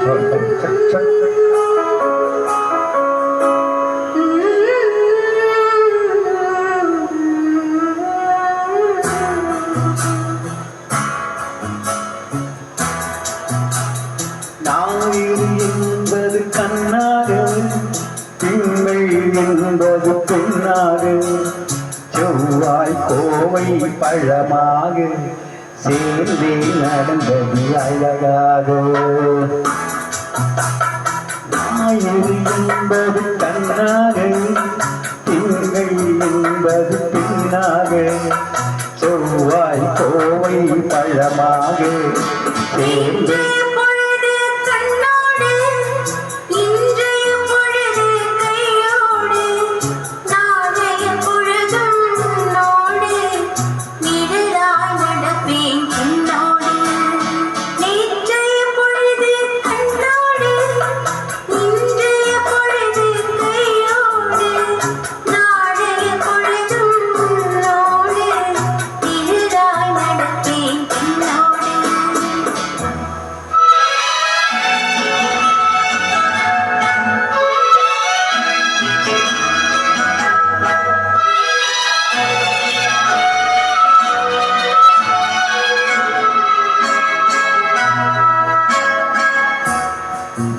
ஞாயிறு என்பது கண்ணாக, திங்கள் என்பது பெண்ணாக, செவ்வாய் கோவை பழமாக சேர்ந்தே நடந்தது அழகாக. ஞாயிறு என்பது கண்ணாக, திங்கள் என்பது பெண்ணாக, செவ்வாய் கோவை பழமாக சேர்ந்தே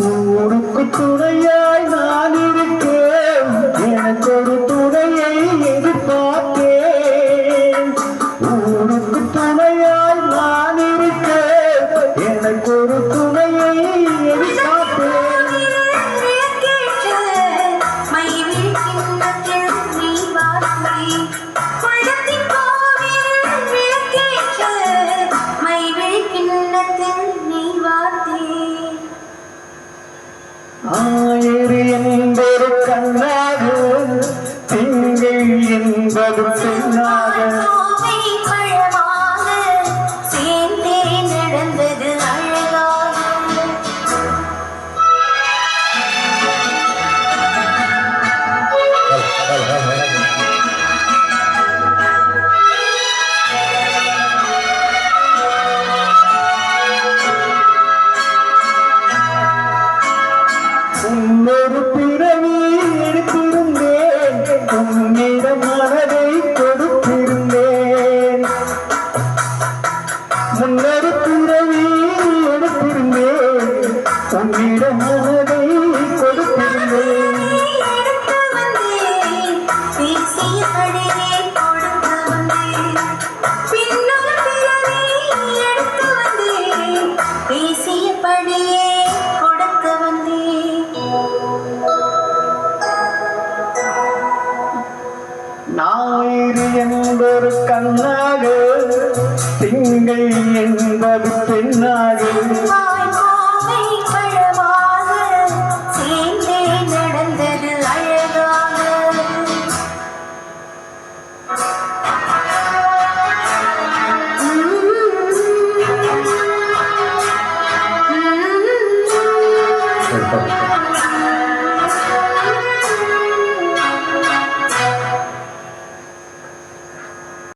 ஊருக்கு துணையாய் நான் இருக்கேன், எனக்கு ஒரு துணையை எதிர்பார்த்தேன். ஊருக்கு துணையாய் நான் இருக்கேன், எனக்கு ஒரு துணையை எதிர்பார்த்தேன். ஞாயிறு என்பது கண்ணாக, திங்கள் என்பது பெண்ணாக, சேர்ந்தே நடந்தது அழகாக. உன்னொரு பிறவி எடுத்திருந்தேன், உன்னிடம் மனதை கொடுத்திருந்தேன். முன்னொரு பிறவி எடுத்திருந்தேன், உன்னிடம் மனதை கொடுத்திருந்தேன். ஞாயிறு என்பது கண்ணாக, திங்கள் என்பது பெண்ணாக,